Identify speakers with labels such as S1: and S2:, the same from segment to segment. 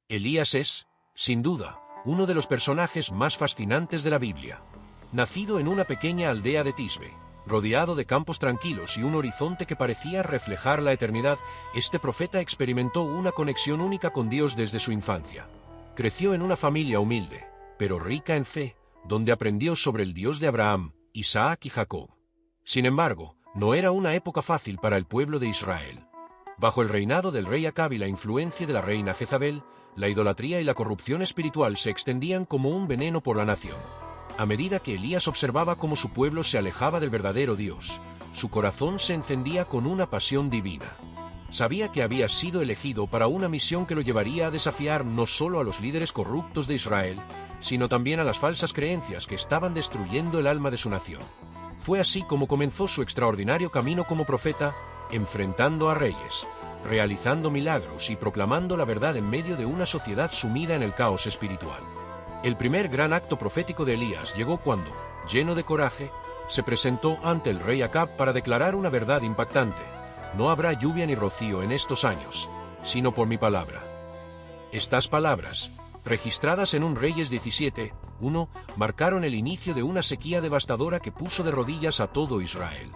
S1: Elías es, sin duda, uno de los personajes más fascinantes de la Biblia. Nacido en una pequeña aldea de Tisbe, rodeado de campos tranquilos y un horizonte que parecía reflejar la eternidad, este profeta experimentó una conexión única con Dios desde su infancia. Creció en una familia humilde, pero rica en fe, donde aprendió sobre el Dios de Abraham, Isaac y Jacob. Sin embargo, no era una época fácil para el pueblo de Israel. Bajo el reinado del rey Acab y la influencia de la reina Jezabel, la idolatría y la corrupción espiritual se extendían como un veneno por la nación. A medida que Elías observaba cómo su pueblo se alejaba del verdadero Dios, su corazón se encendía con una pasión divina. Sabía que había sido elegido para una misión que lo llevaría a desafiar no solo a los líderes corruptos de Israel, sino también a las falsas creencias que estaban destruyendo el alma de su nación. Fue así como comenzó su extraordinario camino como profeta, enfrentando a reyes, realizando milagros y proclamando la verdad en medio de una sociedad sumida en el caos espiritual. El primer gran acto profético de Elías llegó cuando, lleno de coraje, se presentó ante el rey Acab para declarar una verdad impactante: no habrá lluvia ni rocío en estos años, sino por mi palabra. Estas palabras, registradas en un Reyes 17:1, marcaron el inicio de una sequía devastadora que puso de rodillas a todo Israel.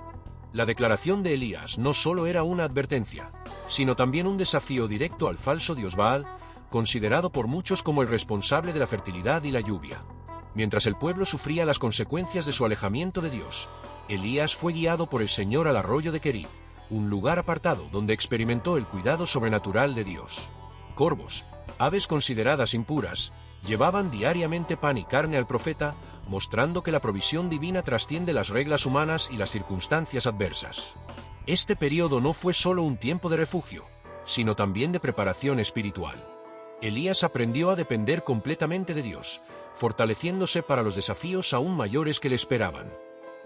S1: La declaración de Elías no solo era una advertencia, sino también un desafío directo al falso dios Baal, considerado por muchos como el responsable de la fertilidad y la lluvia. Mientras el pueblo sufría las consecuencias de su alejamiento de Dios, Elías fue guiado por el Señor al arroyo de Querib, un lugar apartado donde experimentó el cuidado sobrenatural de Dios. Corvos, aves consideradas impuras, llevaban diariamente pan y carne al profeta, mostrando que la provisión divina trasciende las reglas humanas y las circunstancias adversas. Este periodo no fue solo un tiempo de refugio, sino también de preparación espiritual. Elías aprendió a depender completamente de Dios, fortaleciéndose para los desafíos aún mayores que le esperaban.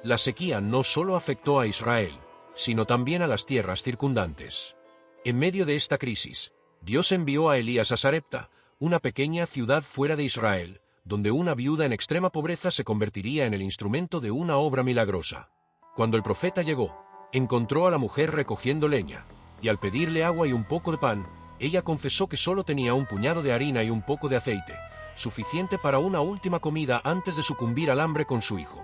S1: La sequía no solo afectó a Israel, sino también a las tierras circundantes. En medio de esta crisis, Dios envió a Elías a Sarepta, una pequeña ciudad fuera de Israel, donde una viuda en extrema pobreza se convertiría en el instrumento de una obra milagrosa. Cuando el profeta llegó, encontró a la mujer recogiendo leña, y al pedirle agua y un poco de pan, ella confesó que solo tenía un puñado de harina y un poco de aceite, suficiente para una última comida antes de sucumbir al hambre con su hijo.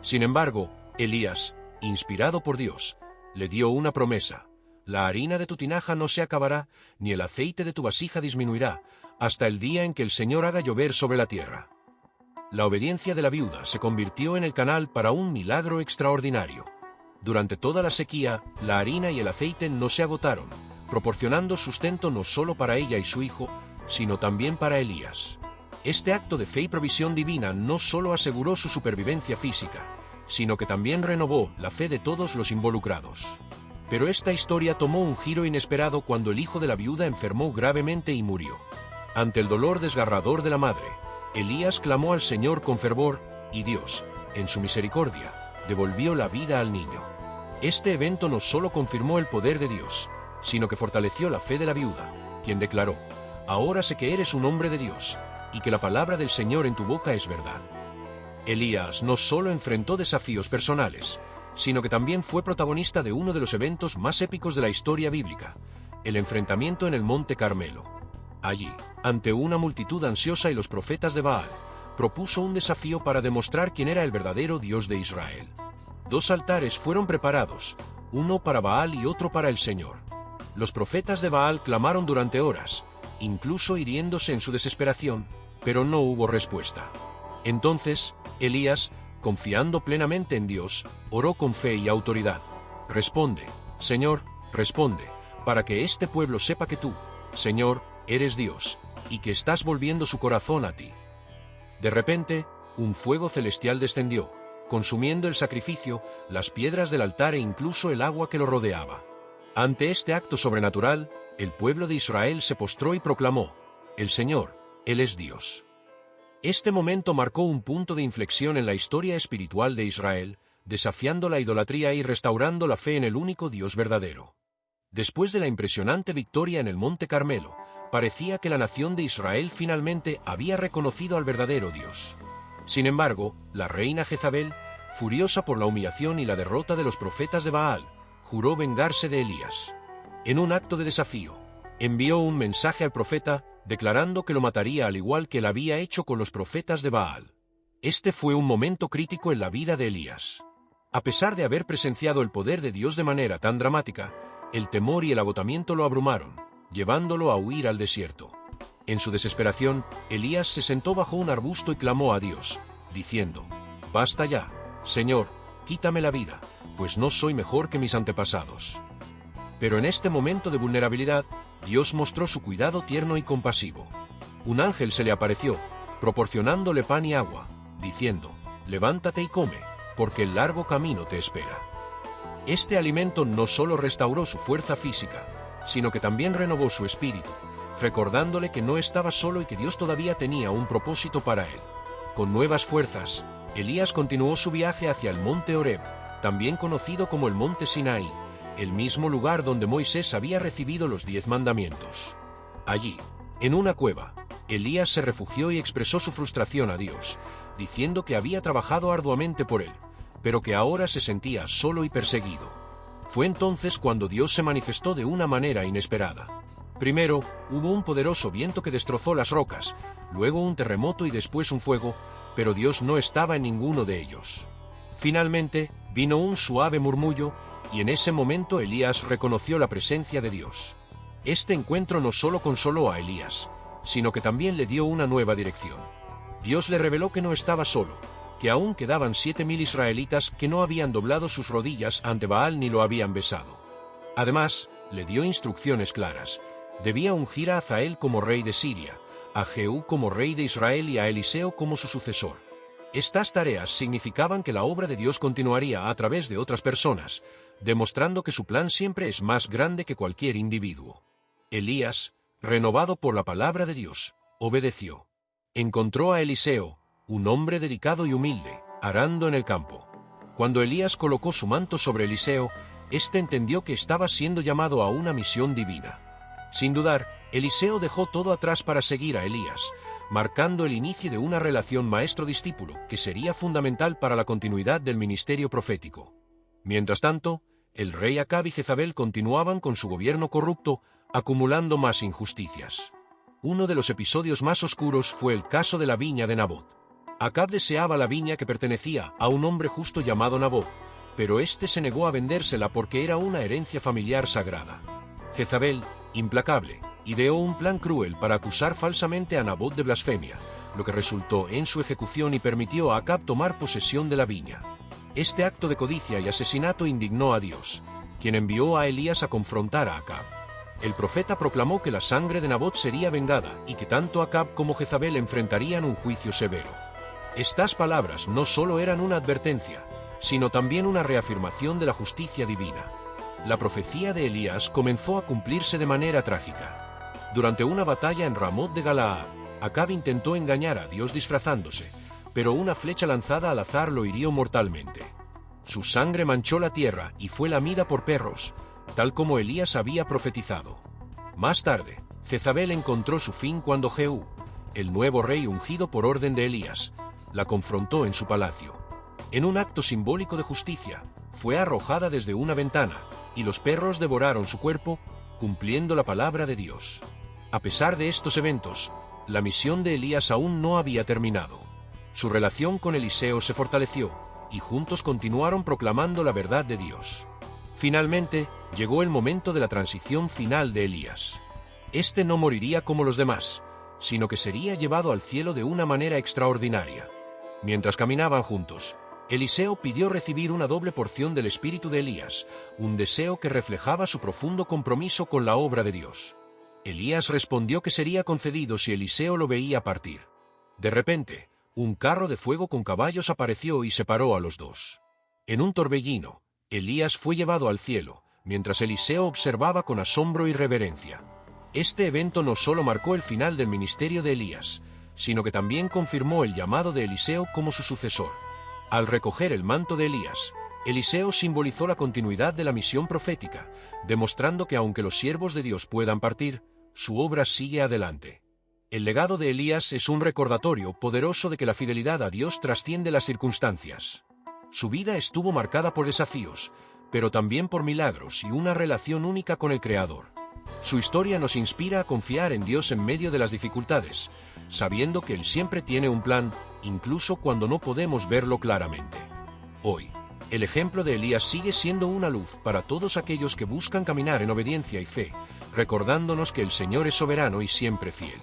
S1: Sin embargo, Elías, inspirado por Dios, le dio una promesa: la harina de tu tinaja no se acabará, ni el aceite de tu vasija disminuirá, hasta el día en que el Señor haga llover sobre la tierra. La obediencia de la viuda se convirtió en el canal para un milagro extraordinario. Durante toda la sequía, la harina y el aceite no se agotaron, proporcionando sustento no solo para ella y su hijo, sino también para Elías. Este acto de fe y provisión divina no solo aseguró su supervivencia física, sino que también renovó la fe de todos los involucrados. Pero esta historia tomó un giro inesperado cuando el hijo de la viuda enfermó gravemente y murió. Ante el dolor desgarrador de la madre, Elías clamó al Señor con fervor, y Dios, en su misericordia, devolvió la vida al niño. Este evento no solo confirmó el poder de Dios, sino que fortaleció la fe de la viuda, quien declaró: ahora sé que eres un hombre de Dios, y que la palabra del Señor en tu boca es verdad. Elías no solo enfrentó desafíos personales, sino que también fue protagonista de uno de los eventos más épicos de la historia bíblica: el enfrentamiento en el Monte Carmelo. Allí, ante una multitud ansiosa y los profetas de Baal, propuso un desafío para demostrar quién era el verdadero Dios de Israel. 2 altares fueron preparados, uno para Baal y otro para el Señor. Los profetas de Baal clamaron durante horas, incluso hiriéndose en su desesperación, pero no hubo respuesta. Entonces, Elías, confiando plenamente en Dios, oró con fe y autoridad: responde, Señor, responde, para que este pueblo sepa que tú, Señor, eres Dios, y que estás volviendo su corazón a ti. De repente, un fuego celestial descendió, consumiendo el sacrificio, las piedras del altar e incluso el agua que lo rodeaba. Ante este acto sobrenatural, el pueblo de Israel se postró y proclamó: el Señor, Él es Dios. Este momento marcó un punto de inflexión en la historia espiritual de Israel, desafiando la idolatría y restaurando la fe en el único Dios verdadero. Después de la impresionante victoria en el Monte Carmelo, parecía que la nación de Israel finalmente había reconocido al verdadero Dios. Sin embargo, la reina Jezabel, furiosa por la humillación y la derrota de los profetas de Baal, juró vengarse de Elías. En un acto de desafío, envió un mensaje al profeta, declarando que lo mataría al igual que él había hecho con los profetas de Baal. Este fue un momento crítico en la vida de Elías. A pesar de haber presenciado el poder de Dios de manera tan dramática, el temor y el agotamiento lo abrumaron, llevándolo a huir al desierto. En su desesperación, Elías se sentó bajo un arbusto y clamó a Dios, diciendo: «Basta ya, Señor, quítame la vida, pues no soy mejor que mis antepasados». Pero en este momento de vulnerabilidad, Dios mostró su cuidado tierno y compasivo. Un ángel se le apareció, proporcionándole pan y agua, diciendo: «Levántate y come, porque el largo camino te espera». Este alimento no solo restauró su fuerza física, sino que también renovó su espíritu, recordándole que no estaba solo y que Dios todavía tenía un propósito para él. Con nuevas fuerzas, Elías continuó su viaje hacia el monte Horeb, también conocido como el monte Sinaí, el mismo lugar donde Moisés había recibido los 10 mandamientos. Allí, en una cueva, Elías se refugió y expresó su frustración a Dios, diciendo que había trabajado arduamente por él, pero que ahora se sentía solo y perseguido. Fue entonces cuando Dios se manifestó de una manera inesperada. Primero, hubo un poderoso viento que destrozó las rocas, luego un terremoto y después un fuego, pero Dios no estaba en ninguno de ellos. Finalmente, vino un suave murmullo, y en ese momento Elías reconoció la presencia de Dios. Este encuentro no solo consoló a Elías, sino que también le dio una nueva dirección. Dios le reveló que no estaba solo, que aún quedaban 7.000 israelitas que no habían doblado sus rodillas ante Baal ni lo habían besado. Además, le dio instrucciones claras. Debía ungir a Hazael como rey de Siria, a Jehú como rey de Israel y a Eliseo como su sucesor. Estas tareas significaban que la obra de Dios continuaría a través de otras personas, demostrando que su plan siempre es más grande que cualquier individuo. Elías, renovado por la palabra de Dios, obedeció. Encontró a Eliseo, un hombre dedicado y humilde, arando en el campo. Cuando Elías colocó su manto sobre Eliseo, éste entendió que estaba siendo llamado a una misión divina. Sin dudar, Eliseo dejó todo atrás para seguir a Elías, marcando el inicio de una relación maestro-discípulo que sería fundamental para la continuidad del ministerio profético. Mientras tanto, el rey Acab y Jezabel continuaban con su gobierno corrupto, acumulando más injusticias. Uno de los episodios más oscuros fue el caso de la viña de Nabot. Acab deseaba la viña que pertenecía a un hombre justo llamado Nabot, pero éste se negó a vendérsela porque era una herencia familiar sagrada. Jezabel, implacable, ideó un plan cruel para acusar falsamente a Nabot de blasfemia, lo que resultó en su ejecución y permitió a Acab tomar posesión de la viña. Este acto de codicia y asesinato indignó a Dios, quien envió a Elías a confrontar a Acab. El profeta proclamó que la sangre de Nabot sería vengada y que tanto Acab como Jezabel enfrentarían un juicio severo. Estas palabras no solo eran una advertencia, sino también una reafirmación de la justicia divina. La profecía de Elías comenzó a cumplirse de manera trágica. Durante una batalla en Ramot de Galaad, Acab intentó engañar a Dios disfrazándose, pero una flecha lanzada al azar lo hirió mortalmente. Su sangre manchó la tierra y fue lamida por perros, tal como Elías había profetizado. Más tarde, Jezabel encontró su fin cuando Jehú, el nuevo rey ungido por orden de Elías, la confrontó en su palacio. En un acto simbólico de justicia, fue arrojada desde una ventana, y los perros devoraron su cuerpo, cumpliendo la palabra de Dios. A pesar de estos eventos, la misión de Elías aún no había terminado. Su relación con Eliseo se fortaleció, y juntos continuaron proclamando la verdad de Dios. Finalmente, llegó el momento de la transición final de Elías. Este no moriría como los demás, sino que sería llevado al cielo de una manera extraordinaria. Mientras caminaban juntos, Eliseo pidió recibir una doble porción del espíritu de Elías, un deseo que reflejaba su profundo compromiso con la obra de Dios. Elías respondió que sería concedido si Eliseo lo veía partir. De repente, un carro de fuego con caballos apareció y separó a los dos. En un torbellino, Elías fue llevado al cielo, mientras Eliseo observaba con asombro y reverencia. Este evento no solo marcó el final del ministerio de Elías, sino que también confirmó el llamado de Eliseo como su sucesor. Al recoger el manto de Elías, Eliseo simbolizó la continuidad de la misión profética, demostrando que aunque los siervos de Dios puedan partir, su obra sigue adelante. El legado de Elías es un recordatorio poderoso de que la fidelidad a Dios trasciende las circunstancias. Su vida estuvo marcada por desafíos, pero también por milagros y una relación única con el Creador. Su historia nos inspira a confiar en Dios en medio de las dificultades, sabiendo que Él siempre tiene un plan, incluso cuando no podemos verlo claramente. Hoy, el ejemplo de Elías sigue siendo una luz para todos aquellos que buscan caminar en obediencia y fe, recordándonos que el Señor es soberano y siempre fiel.